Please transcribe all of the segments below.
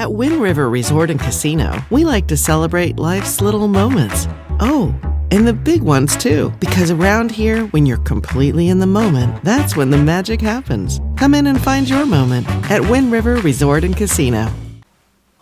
At Wind River Resort and Casino, we like to celebrate life's little moments. Oh, and the big ones too, because around here, when you're completely in the moment, that's when the magic happens. Come in and find your moment at Wind River Resort and Casino.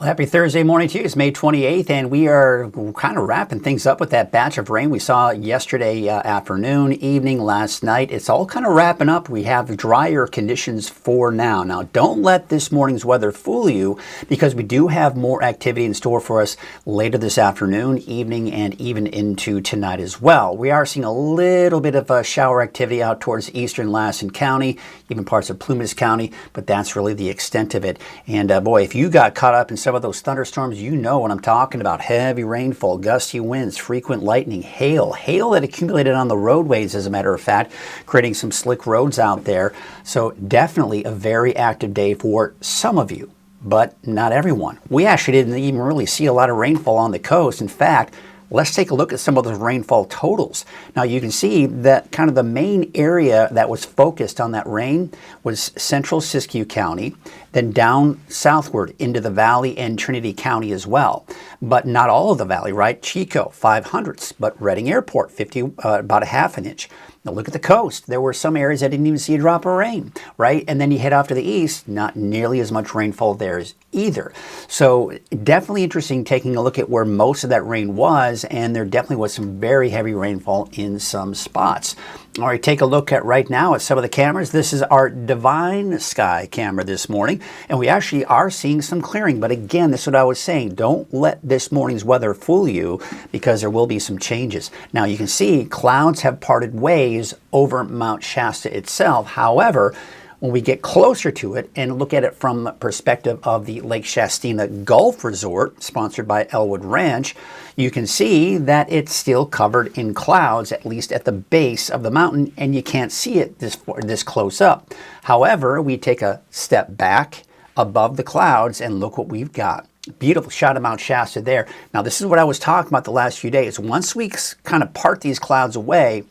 Well, happy Thursday morning to you. It's May 28th, and we are kind of wrapping things up with that batch of rain we saw yesterday afternoon, evening, last night. It's all kind of wrapping up. We have drier conditions for now. Now, don't let this morning's weather fool you, because we do have more activity in store for us later this afternoon, evening, and even into tonight as well. We are seeing a little bit of shower activity out towards eastern Lassen County, even parts of Plumas County, but that's really the extent of it. And boy, if you got caught up in some of those thunderstorms, you know what I'm talking about. Heavy rainfall, gusty winds, frequent lightning, hail that accumulated on the roadways, as a matter of fact, creating some slick roads out there. So definitely a very active day for some of you, but not everyone. We actually didn't even really see a lot of rainfall on the coast. In fact, let's take a look at some of those rainfall totals. Now you can see that kind of the main area that was focused on that rain was central Siskiyou County, then down southward into the valley and Trinity County as well. But not all of the valley, right? Chico, 500ths, but Redding Airport, about a half an inch. Now look at the coast. There were some areas that didn't even see a drop of rain, right? And then you head off to the east, not nearly as much rainfall there either. So definitely interesting taking a look at where most of that rain was, and there definitely was some very heavy rainfall in some spots. All right, take a look at right now at some of the cameras. This is our Divine Sky camera this morning, and we actually are seeing some clearing. But again, this is what I was saying. Don't let this morning's weather fool you, because there will be some changes. Now you can see clouds have parted ways over Mount Shasta itself. However, when we get closer to it and look at it from the perspective of the Lake Shastina Golf Resort, sponsored by Elwood Ranch, you can see that it's still covered in clouds, at least at the base of the mountain, and you can't see it this close up. However, we take a step back above the clouds and look what we've got. Beautiful shot of Mount Shasta there. Now, this is what I was talking about the last few days. Once we kind of part these clouds away,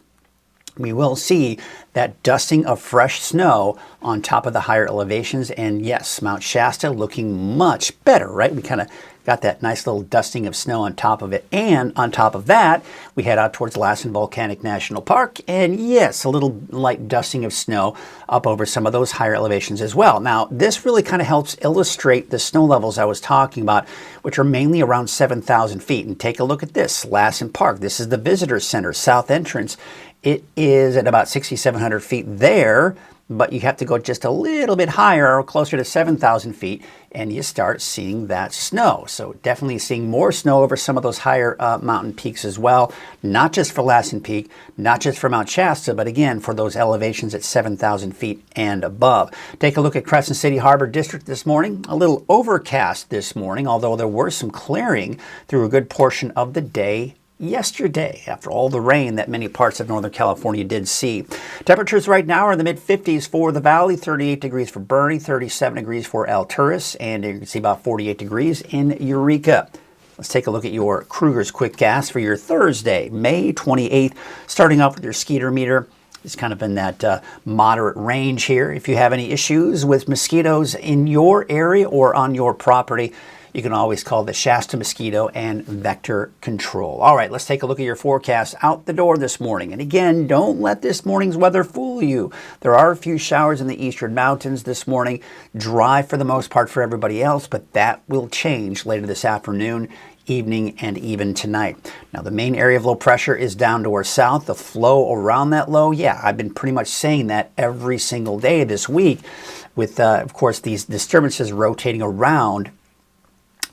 we will see that dusting of fresh snow on top of the higher elevations. And yes, Mount Shasta looking much better, right? We kind of got that nice little dusting of snow on top of it. And on top of that, we head out towards Lassen Volcanic National Park. And yes, a little light dusting of snow up over some of those higher elevations as well. Now, this really kind of helps illustrate the snow levels I was talking about, which are mainly around 7,000 feet. And take a look at this, Lassen Park. This is the Visitor Center, south entrance. It is at about 6,700 feet there, but you have to go just a little bit higher, or closer to 7,000 feet, and you start seeing that snow. So definitely seeing more snow over some of those higher mountain peaks as well, not just for Lassen Peak, not just for Mount Shasta, but again, for those elevations at 7,000 feet and above. Take a look at Crescent City Harbor District this morning. A little overcast this morning, although there were some clearing through a good portion of the day yesterday, after all the rain that many parts of Northern California did see. Temperatures right now are in the mid-50s for the valley, 38 degrees for Bernie, 37 degrees for Alturas, and you can see about 48 degrees in Eureka. Let's take a look at your Krueger's Quick Gas for your Thursday, May 28th, starting off with your Skeeter meter. It's kind of in that moderate range here. If you have any issues with mosquitoes in your area or on your property, you can always call the Shasta Mosquito and Vector Control. All right, let's take a look at your forecast out the door this morning. And again, don't let this morning's weather fool you. There are a few showers in the eastern mountains this morning. Dry for the most part for everybody else, but that will change later this afternoon, evening, and even tonight. Now, the main area of low pressure is down to our south. The flow around that low, yeah, I've been pretty much saying that every single day this week with, of course, these disturbances rotating around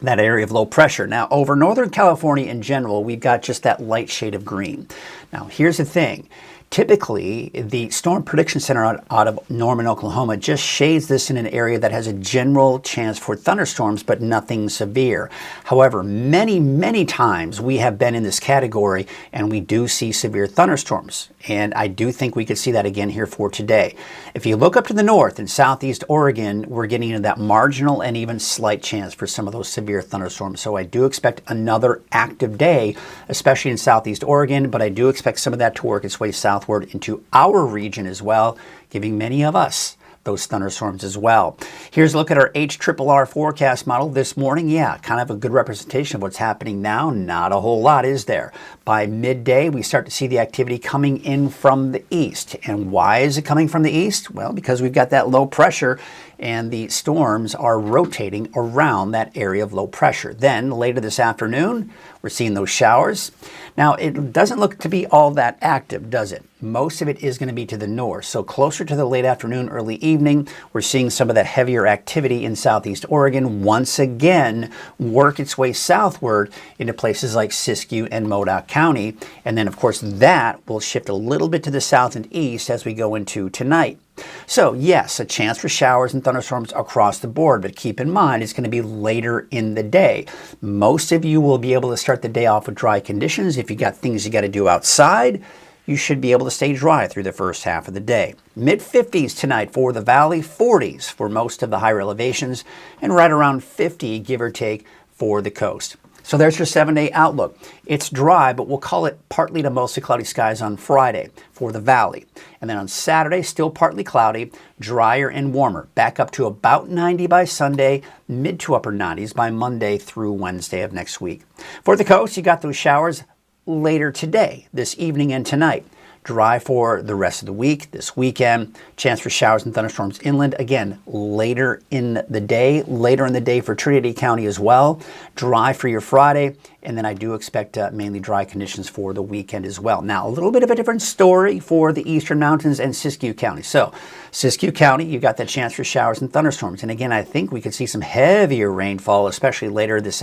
that area of low pressure. Now, over Northern California in general, we've got just that light shade of green. Now, here's the thing. Typically, the Storm Prediction Center out of Norman, Oklahoma, just shades this in an area that has a general chance for thunderstorms, but nothing severe. However, many times we have been in this category and we do see severe thunderstorms. And I do think we could see that again here for today. If you look up to the north in southeast Oregon, we're getting into that marginal and even slight chance for some of those severe thunderstorms. So I do expect another active day, especially in southeast Oregon, but I do expect some of that to work its way southward into our region as well, giving many of us those thunderstorms as well. Here's a look at our HRRR forecast model this morning. Yeah, kind of a good representation of what's happening now. Not a whole lot, is there? By midday, we start to see the activity coming in from the east. And why is it coming from the east? Well, because we've got that low pressure and the storms are rotating around that area of low pressure. Then later this afternoon, we're seeing those showers. Now, it doesn't look to be all that active, does it? Most of it is going to be to the north. So closer to the late afternoon, early evening, we're seeing some of that heavier activity in southeast Oregon once again work its way southward into places like Siskiyou and Modoc County. And then, of course, that will shift a little bit to the south and east as we go into tonight. So yes, a chance for showers and thunderstorms across the board, but keep in mind it's going to be later in the day. Most of you will be able to start the day off with dry conditions. If you got things you got to do outside, you should be able to stay dry through the first half of the day. Mid-50s tonight for the valley, 40s for most of the higher elevations, and right around 50, give or take, for the coast. So there's your 7-day outlook. It's dry, but we'll call it partly to mostly cloudy skies on Friday for the valley. And then on Saturday, still partly cloudy, drier and warmer. Back up to about 90 by Sunday, mid to upper 90s by Monday through Wednesday of next week. For the coast, you got those showers later today, this evening and tonight. Dry for the rest of the week, this weekend. Chance for showers and thunderstorms inland. Again, later in the day for Trinity County as well. Dry for your Friday. And then I do expect mainly dry conditions for the weekend as well. Now, a little bit of a different story for the eastern mountains and Siskiyou County. So, Siskiyou County, you got that chance for showers and thunderstorms. And again, I think we could see some heavier rainfall, especially later this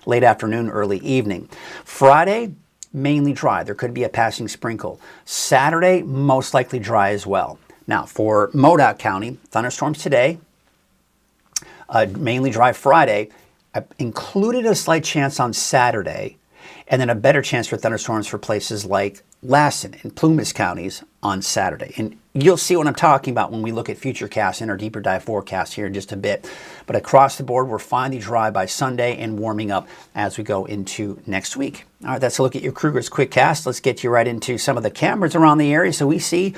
late afternoon, early evening. Friday, mainly dry. There could be a passing sprinkle. Saturday, most likely dry as well. Now, for Modoc County, thunderstorms today, mainly dry Friday. I included a slight chance on Saturday, and then a better chance for thunderstorms for places like Lassen and Plumas counties on Saturday. And you'll see what I'm talking about when we look at futurecasts in our deeper dive forecast here in just a bit. But across the board, we're finally dry by Sunday and warming up as we go into next week. All right, that's a look at your Krueger's Quick Cast. Let's get you right into some of the cameras around the area so we see.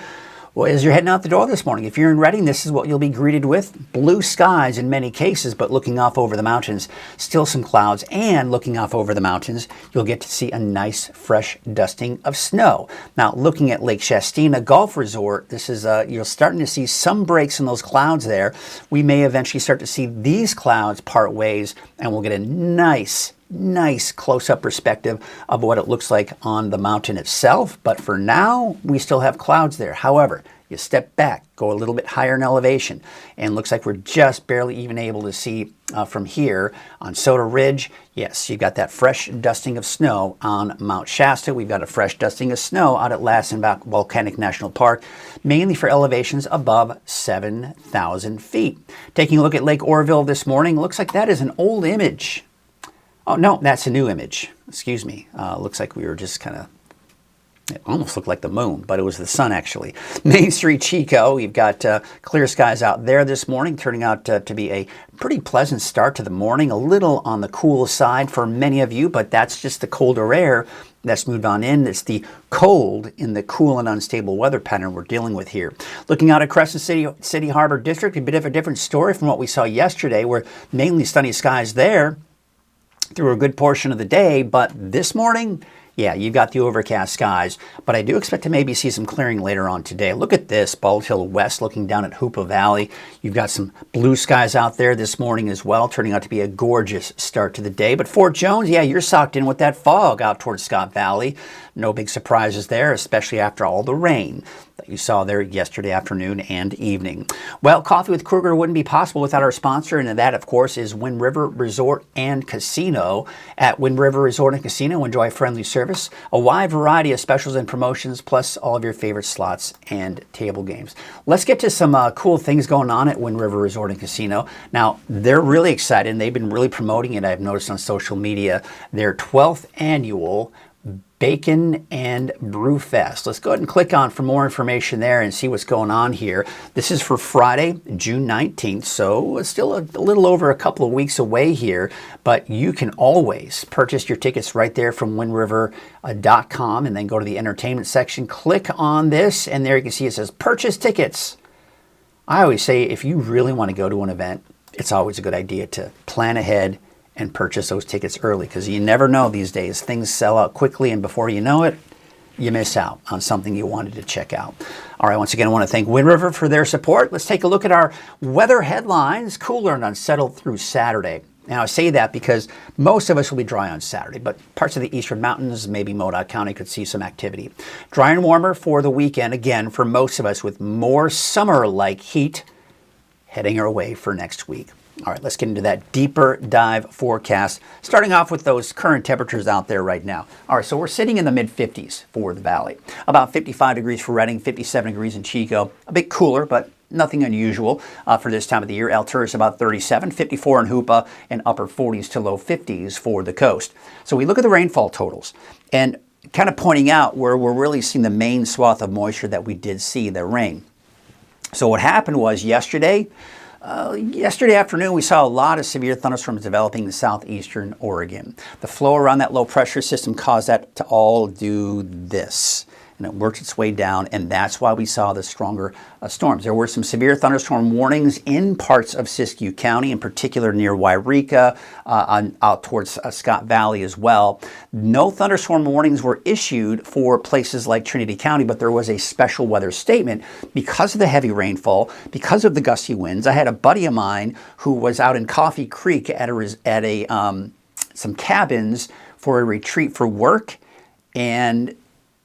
Well, as you're heading out the door this morning, if you're in Redding, this is what you'll be greeted with. Blue skies in many cases, but looking off over the mountains, still some clouds. And looking off over the mountains, you'll get to see a nice fresh dusting of snow. Now, looking at Lake Shastina Golf Resort, this is you're starting to see some breaks in those clouds there. We may eventually start to see these clouds part ways, and we'll get a nice close-up perspective of what it looks like on the mountain itself. But for now, we still have clouds there. However, you step back, go a little bit higher in elevation, and looks like we're just barely even able to see from here on Soda Ridge. Yes, you've got that fresh dusting of snow on Mount Shasta. We've got a fresh dusting of snow out at Lassen Volcanic National Park, mainly for elevations above 7,000 feet. Taking a look at Lake Oroville this morning, looks like that is an old image. Oh, no, that's a new image. Excuse me. Looks like we were just kind of, it almost looked like the moon, but it was the sun, actually. Main Street, Chico, we've got clear skies out there this morning, turning out to be a pretty pleasant start to the morning. A little on the cool side for many of you, but that's just the colder air that's moved on in. It's the cold in the cool and unstable weather pattern we're dealing with here. Looking out at Crescent City Harbor District, a bit of a different story from what we saw yesterday, where mainly sunny skies there through a good portion of the day, but this morning, yeah, you've got the overcast skies, but I do expect to maybe see some clearing later on today. Look at this, Bald Hill West, looking down at Hoopa Valley. You've got some blue skies out there this morning as well, turning out to be a gorgeous start to the day. But Fort Jones, yeah, you're socked in with that fog out towards Scott Valley. No big surprises there, especially after all the rain that you saw there yesterday afternoon and evening. Well, Coffee with Krueger wouldn't be possible without our sponsor, and that, of course, is Wind River Resort and Casino. At Wind River Resort and Casino, enjoy friendly service, a wide variety of specials and promotions, plus all of your favorite slots and table games. Let's get to some cool things going on at Wind River Resort and Casino. Now, they're really excited, and they've been really promoting it, I've noticed on social media, their 12th annual Bacon and Brew Fest. Let's go ahead and click on for more information there and see what's going on here. This is for Friday, June 19th, so it's still a little over a couple of weeks away here, but you can always purchase your tickets right there from windriver.com and then go to the entertainment section, click on this, and there you can see it says purchase tickets. I always say if you really want to go to an event, it's always a good idea to plan ahead and purchase those tickets early, because you never know these days. Things sell out quickly, and before you know it, you miss out on something you wanted to check out. All right, once again, I want to thank Wind River for their support. Let's take a look at our weather headlines. Cooler and unsettled through Saturday. Now, I say that because most of us will be dry on Saturday, but parts of the eastern mountains, maybe Modoc County, could see some activity. Dry and warmer for the weekend, again, for most of us, with more summer-like heat heading our way for next week. All right, let's get into that deeper dive forecast, starting off with those current temperatures out there right now. All right, so we're sitting in the mid-50s for the valley. About 55 degrees for Redding, 57 degrees in Chico. A bit cooler, but nothing unusual for this time of the year. Altura is about 37, 54 in Hoopa, and upper 40s to low 50s for the coast. So we look at the rainfall totals, and kind of pointing out where we're really seeing the main swath of moisture that we did see, the rain. So what happened was yesterday afternoon, we saw a lot of severe thunderstorms developing in southeastern Oregon. The flow around that low pressure system caused that to all do this, and it worked its way down, and that's why we saw the stronger storms. There were some severe thunderstorm warnings in parts of Siskiyou County, in particular near Wairika, out towards Scott Valley as well. No thunderstorm warnings were issued for places like Trinity County, but there was a special weather statement because of the heavy rainfall, because of the gusty winds. I had a buddy of mine who was out in Coffee Creek at some cabins for a retreat for work, and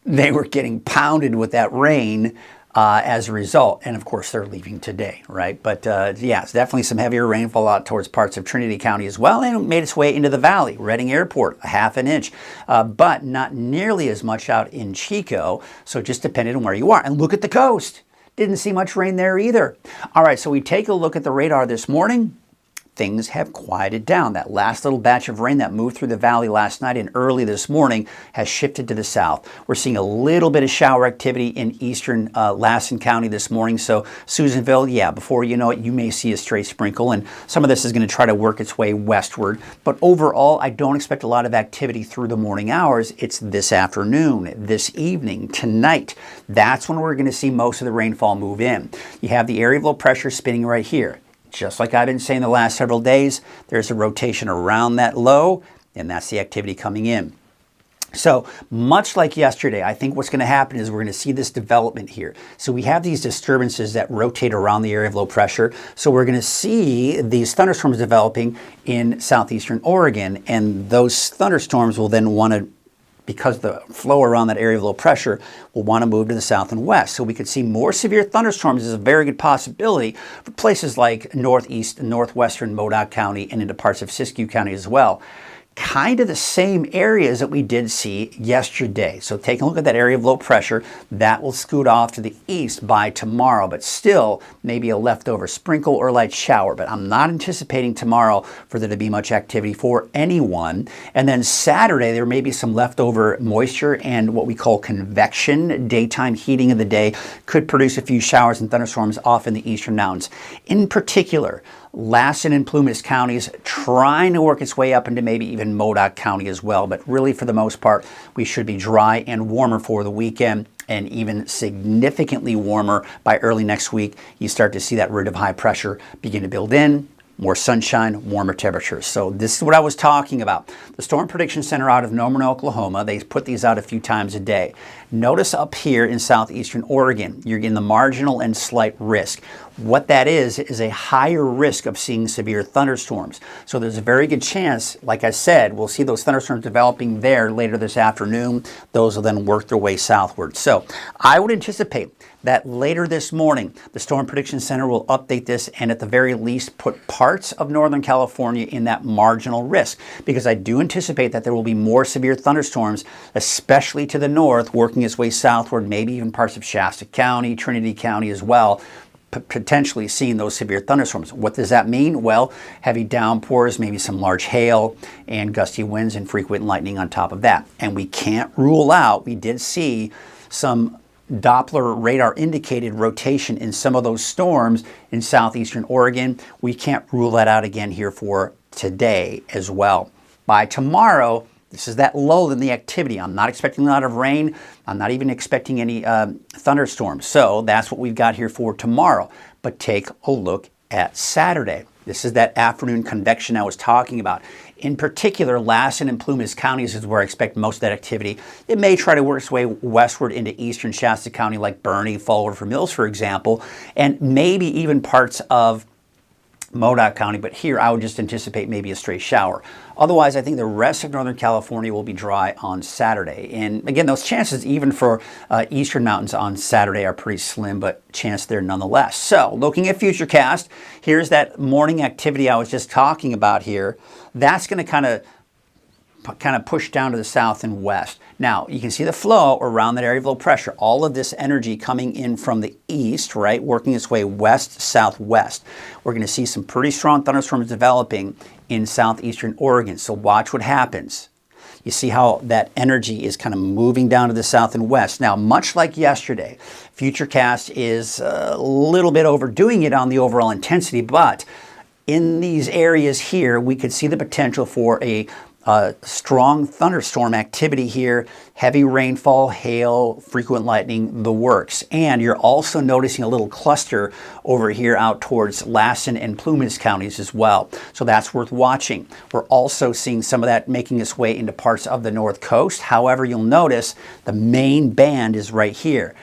they were getting pounded with that rain as a result. And of course, they're leaving today, right? But yeah, it's definitely some heavier rainfall out towards parts of Trinity County as well. And it made its way into the valley. Redding Airport, a half an inch, but not nearly as much out in Chico. So just depending on where you are. And look at the coast. Didn't see much rain there either. All right, so we take a look at the radar this morning. Things have quieted down. That last little batch of rain that moved through the valley last night and early this morning has shifted to the south. We're seeing a little bit of shower activity in eastern Lassen County this morning. So Susanville, yeah, before you know it, you may see a stray sprinkle, and some of this is going to try to work its way westward. But overall, I don't expect a lot of activity through the morning hours. It's this afternoon, this evening, tonight. That's when we're going to see most of the rainfall move in. You have the area of low pressure spinning right here. Just like I've been saying the last several days, there's a rotation around that low, and that's the activity coming in. So much like yesterday, I think what's going to happen is we're going to see this development here. So we have these disturbances that rotate around the area of low pressure. So we're going to see these thunderstorms developing in southeastern Oregon, and those thunderstorms will then want to, because the flow around that area of low pressure, will want to move to the south and west. So we could see more severe thunderstorms is a very good possibility for places like northeast and northwestern Modoc County and into parts of Siskiyou County as well. Kind of the same areas that we did see yesterday. So taking a look at that area of low pressure, that will scoot off to the east by tomorrow, but still maybe a leftover sprinkle or light shower. But I'm not anticipating tomorrow for there to be much activity for anyone. And then Saturday, there may be some leftover moisture and what we call convection. Daytime heating of the day could produce a few showers and thunderstorms off in the eastern mountains. In particular, Lassen and Plumas counties trying to work its way up into maybe even Modoc County as well. But really, for the most part, we should be dry and warmer for the weekend, and even significantly warmer by early next week. You start to see that rid of high pressure begin to build in. More sunshine, warmer temperatures. So this is what I was talking about. The Storm Prediction Center out of Norman, Oklahoma, they put these out a few times a day. Notice up here in southeastern Oregon, you're getting the marginal and slight risk. What that is a higher risk of seeing severe thunderstorms. So there's a very good chance, like I said, we'll see those thunderstorms developing there later this afternoon. Those will then work their way southward. So I would anticipate that later this morning, the Storm Prediction Center will update this and at the very least put parts of Northern California in that marginal risk, because I do anticipate that there will be more severe thunderstorms, especially to the north, working its way southward, maybe even parts of Shasta County, Trinity County as well, potentially seeing those severe thunderstorms. What does that mean? Well, heavy downpours, maybe some large hail, and gusty winds and frequent lightning on top of that. And we can't rule out, we did see some Doppler radar indicated rotation in some of those storms in southeastern Oregon. We can't rule that out again here for today as well. By tomorrow, This is that lull in the activity. I'm not expecting a lot of rain. I'm not even expecting any thunderstorms. So that's what we've got here for tomorrow. But take a look at Saturday. This is that afternoon convection I was talking about. In particular, Lassen and Plumas counties is where I expect most of that activity. It may try to work its way westward into eastern Shasta County like Bernie, Fall River Mills, for example, and maybe even parts of Modoc County, but here I would just anticipate maybe a stray shower. Otherwise, I think the rest of Northern California will be dry on Saturday. And again, those chances even for eastern mountains on Saturday are pretty slim, but chance there nonetheless. So looking at Futurecast, here's that morning activity I was just talking about here. That's going to kind of push down to the south and west. Now, you can see the flow around that area of low pressure. All of this energy coming in from the east, right, working its way west-southwest. We're going to see some pretty strong thunderstorms developing in southeastern Oregon. So watch what happens. You see how that energy is kind of moving down to the south and west. Now, much like yesterday, Futurecast is a little bit overdoing it on the overall intensity, but in these areas here, we could see the potential for a strong thunderstorm activity here, heavy rainfall, hail, frequent lightning, the works. And you're also noticing a little cluster over here out towards Lassen and Plumas counties as well. So that's worth watching. We're also seeing some of that making its way into parts of the North Coast. However, you'll notice the main band is right here.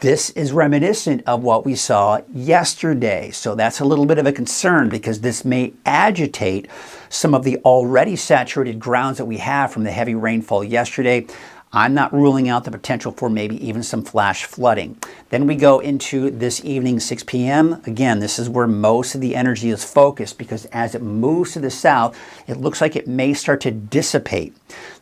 This is reminiscent of what we saw yesterday. So that's a little bit of a concern because this may agitate some of the already saturated grounds that we have from the heavy rainfall yesterday. I'm not ruling out the potential for maybe even some flash flooding. Then we go into this evening, 6 p.m. Again, this is where most of the energy is focused because as it moves to the south, it looks like it may start to dissipate.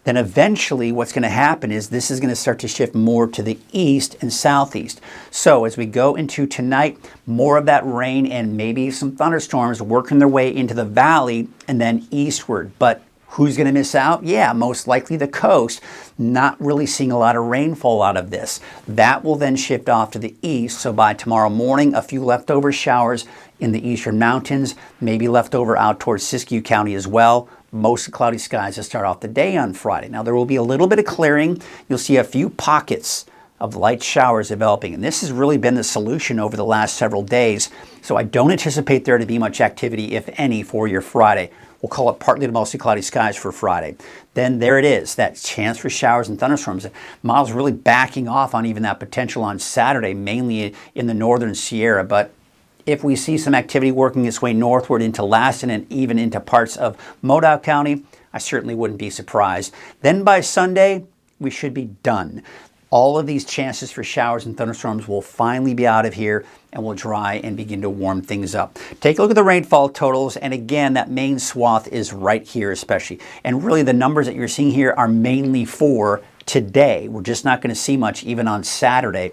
Then eventually what's going to happen is this is going to start to shift more to the east and southeast. So as we go into tonight, more of that rain and maybe some thunderstorms working their way into the valley and then eastward. But who's going to miss out? Yeah, most likely the coast. Not really seeing a lot of rainfall out of this. That will then shift off to the east. So by tomorrow morning, a few leftover showers in the eastern mountains, maybe leftover out towards Siskiyou County as well. Mostly cloudy skies to start off the day on Friday. Now there will be a little bit of clearing. You'll see a few pockets of light showers developing. And this has really been the solution over the last several days. So I don't anticipate there to be much activity, if any, for your Friday. We'll call it partly to mostly cloudy skies for Friday. Then there it is, that chance for showers and thunderstorms. Models really backing off on even that potential on Saturday, mainly in the northern Sierra. But if we see some activity working its way northward into Lassen and even into parts of Modoc County, I certainly wouldn't be surprised. Then by Sunday, we should be done. All of these chances for showers and thunderstorms will finally be out of here and will dry and begin to warm things up. Take a look at the rainfall totals, and again, that main swath is right here especially. And really the numbers that you're seeing here are mainly for today. We're just not going to see much even on Saturday.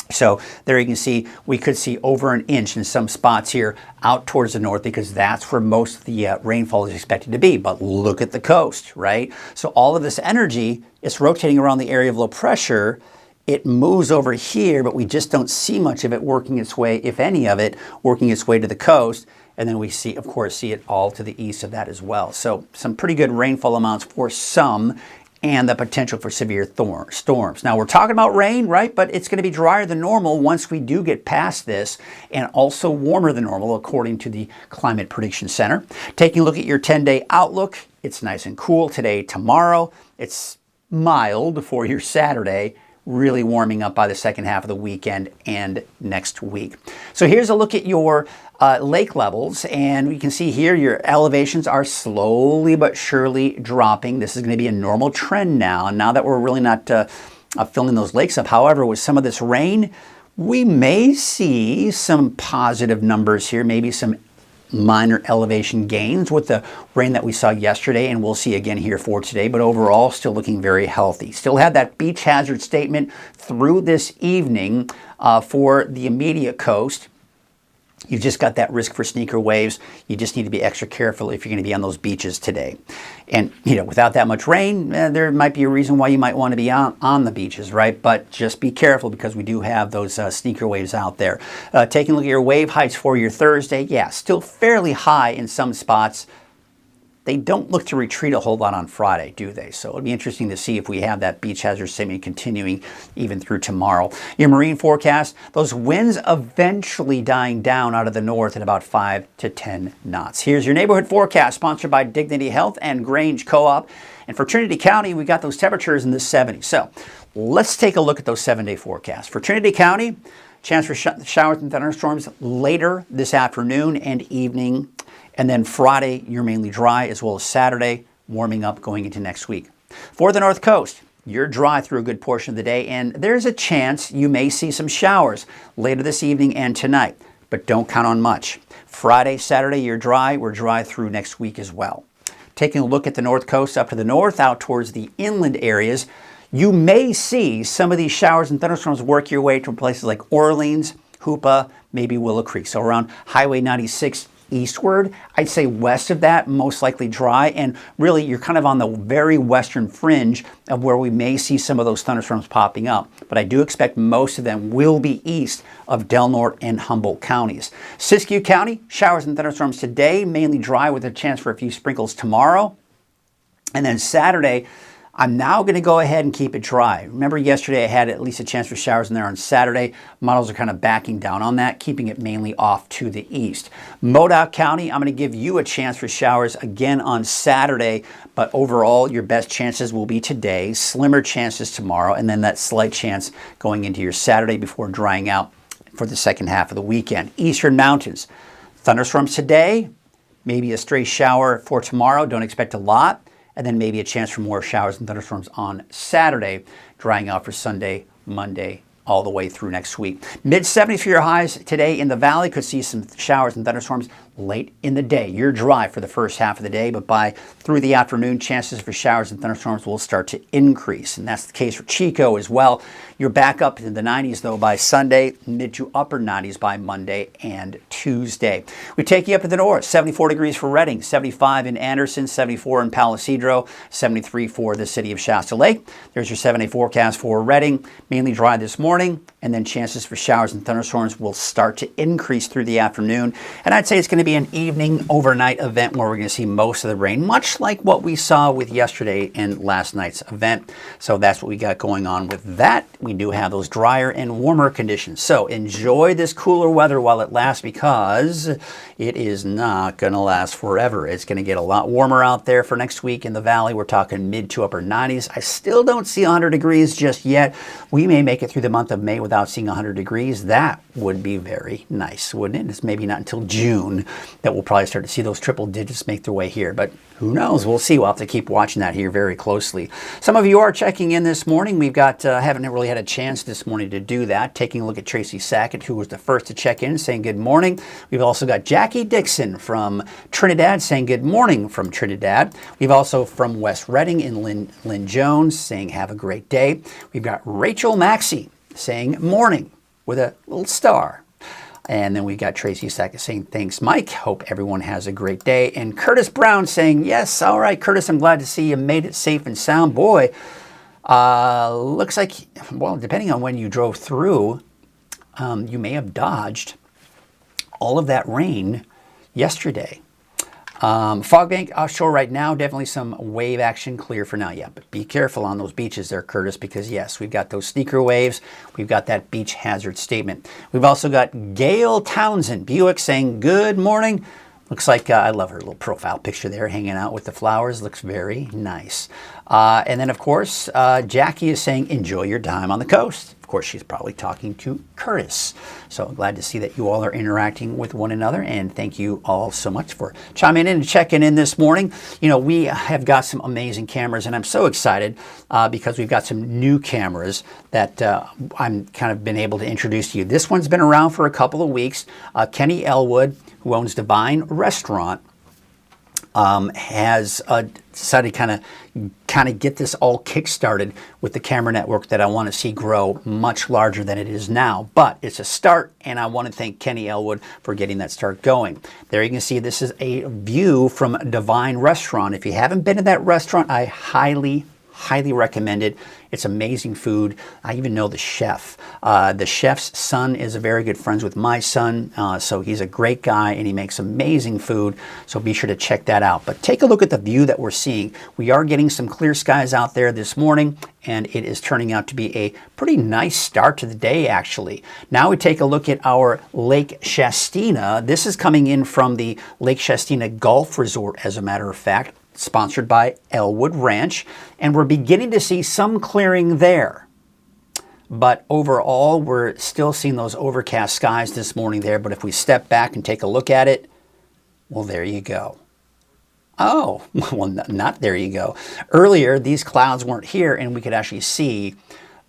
So there you can see, we could see over an inch in some spots here out towards the north because that's where most of the rainfall is expected to be. But look at the coast, right? So all of this energy is rotating around the area of low pressure. It moves over here, but we just don't see much of it working its way, if any of it, working its way to the coast. And then we see, of course, see it all to the east of that as well. So some pretty good rainfall amounts for some, and the potential for severe storms. Now, we're talking about rain, right? But it's going to be drier than normal once we do get past this, and also warmer than normal, according to the Climate Prediction Center. Taking a look at your 10-day outlook, it's nice and cool today, tomorrow. It's mild for your Saturday, really warming up by the second half of the weekend and next week. So here's a look at your lake levels, and we can see here your elevations are slowly but surely dropping. This is going to be a normal trend now, and now that we're really not filling those lakes up. However, with some of this rain, we may see some positive numbers here, maybe some minor elevation gains with the rain that we saw yesterday, and we'll see again here for today, but overall still looking very healthy. Still have that beach hazard statement through this evening for the immediate coast. You've just got that risk for sneaker waves. You just need to be extra careful if you're going to be on those beaches today. And, you know, without that much rain, there might be a reason why you might want to be on the beaches, right? But just be careful because we do have those sneaker waves out there. Taking a look at your wave heights for your Thursday, yeah, still fairly high in some spots. they don't look to retreat a whole lot on Friday, do they? So it'll be interesting to see if we have that beach hazard statement continuing even through tomorrow. Your marine forecast, those winds eventually dying down out of the north at about 5 to 10 knots. Here's your neighborhood forecast, sponsored by Dignity Health and Grange Co-op. And for Trinity County, we got those temperatures in the 70s. So let's take a look at those 7-day forecasts. For Trinity County, chance for showers and thunderstorms later this afternoon and evening. And then Friday, you're mainly dry, as well as Saturday, warming up going into next week. For the North Coast, you're dry through a good portion of the day, and there's a chance you may see some showers later this evening and tonight, but don't count on much. Friday, Saturday, you're dry. We're dry through next week as well. Taking a look at the North Coast up to the north, out towards the inland areas, you may see some of these showers and thunderstorms work your way to places like Orleans, Hoopa, maybe Willow Creek. So around Highway 96 eastward, I'd say west of that, most likely dry. And really, you're kind of on the very western fringe of where we may see some of those thunderstorms popping up. But I do expect most of them will be east of Del Norte and Humboldt counties. Siskiyou County, showers and thunderstorms today, mainly dry with a chance for a few sprinkles tomorrow. And then Saturday, I'm now going to go ahead and keep it dry. Remember yesterday I had at least a chance for showers in there on Saturday. Models are kind of backing down on that, keeping it mainly off to the east. Modoc County, I'm going to give you a chance for showers again on Saturday, but overall your best chances will be today, slimmer chances tomorrow, and then that slight chance going into your Saturday before drying out for the second half of the weekend. Eastern Mountains, thunderstorms today, maybe a stray shower for tomorrow, don't expect a lot. And then maybe a chance for more showers and thunderstorms on Saturday, drying out for Sunday, Monday, all the way through next week. Mid-70s for your highs today in the valley. Could see some showers and thunderstorms late in the day. You're dry for the first half of the day, but by through the afternoon, chances for showers and thunderstorms will start to increase. And that's the case for Chico as well. You're back up in the 90s, though, by Sunday, mid to upper 90s by Monday and Tuesday. We take you up to the north, 74 degrees for Redding, 75 in Anderson, 74 in Palo Cedro, 73 for the city of Shasta Lake. There's your 7-day forecast for Redding, mainly dry this morning, and then chances for showers and thunderstorms will start to increase through the afternoon. And I'd say it's going to be an evening overnight event where we're going to see most of the rain, much like what we saw with yesterday and last night's event. So that's what we got going on with that. We do have those drier and warmer conditions. So enjoy this cooler weather while it lasts, because it is not going to last forever. It's going to get a lot warmer out there for next week in the valley. We're talking mid to upper 90s. I still don't see 100 degrees just yet. We may make it through the month of May without seeing 100 degrees. That would be very nice, wouldn't it? It's maybe not until June that we'll probably start to see those triple digits make their way here. But who knows? We'll see. We'll have to keep watching that here very closely. Some of you are checking in this morning. We've got, haven't really had a chance this morning to do that. Taking a look at Tracy Sackett, who was the first to check in, saying good morning. We've also got Jackie Dixon from Trinidad saying good morning from Trinidad. We've also from West Reading in Lynn Jones saying have a great day. We've got Rachel Maxey saying morning with a little star. And then we got Tracy Sackett saying, thanks, Mike. Hope everyone has a great day. And Curtis Brown saying, yes, all right, Curtis, I'm glad to see you made it safe and sound. Boy, looks like, well, depending on when you drove through, you may have dodged all of that rain yesterday. Fog bank offshore right now, definitely some wave action, clear for now. Yeah, but be careful on those beaches there, Curtis, because yes, we've got those sneaker waves. We've got that beach hazard statement. We've also got Gail Townsend, Buick, saying good morning. Looks like, I love her little profile picture there, hanging out with the flowers. Looks very nice. And then, of course, Jackie is saying, enjoy your time on the coast. Of course, she's probably talking to Curtis. So I'm glad to see that you all are interacting with one another. And thank you all so much for chiming in and checking in this morning. You know, we have got some amazing cameras, and I'm so excited because we've got some new cameras that I'm kind of been able to introduce to you. This one's been around for a couple of weeks. Kenny Elwood, who owns Divine Restaurant, has decided to kind of get this all kick-started with the camera network that I want to see grow much larger than it is now. But it's a start, and I want to thank Kenny Elwood for getting that start going. There you can see this is a view from Divine Restaurant. If you haven't been to that restaurant, I highly Highly recommend it. It's amazing food. I even know the chef. The chef's son is a very good friends with my son, so he's a great guy and he makes amazing food. So be sure to check that out. But take a look at the view that we're seeing. We are getting some clear skies out there this morning, and it is turning out to be a pretty nice start to the day, actually. Now we take a look at our Lake Shastina. This is coming in from the Lake Shastina Golf Resort, as a matter of fact, sponsored by Elwood Ranch, and we're beginning to see some clearing there. But overall, we're still seeing those overcast skies this morning there, but if we step back and take a look at it, well, there you go. Oh, well, not there you go. Earlier, these clouds weren't here, and we could actually see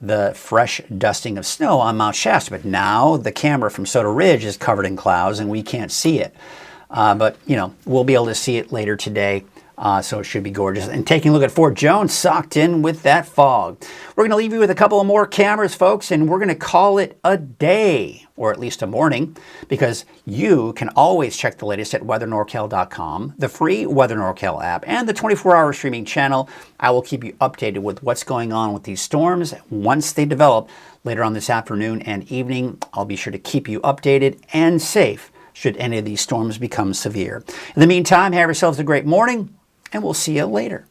the fresh dusting of snow on Mount Shasta, but now the camera from Soda Ridge is covered in clouds, and we can't see it. But, you know, we'll be able to see it later today. So it should be gorgeous. And taking a look at Fort Jones, socked in with that fog. We're going to leave you with a couple of more cameras, folks, and we're going to call it a day, or at least a morning, because you can always check the latest at weathernorcal.com, the free Weather NorCal app, and the 24-hour streaming channel. I will keep you updated with what's going on with these storms once they develop later on this afternoon and evening. I'll be sure to keep you updated and safe should any of these storms become severe. In the meantime, have yourselves a great morning, and we'll see you later.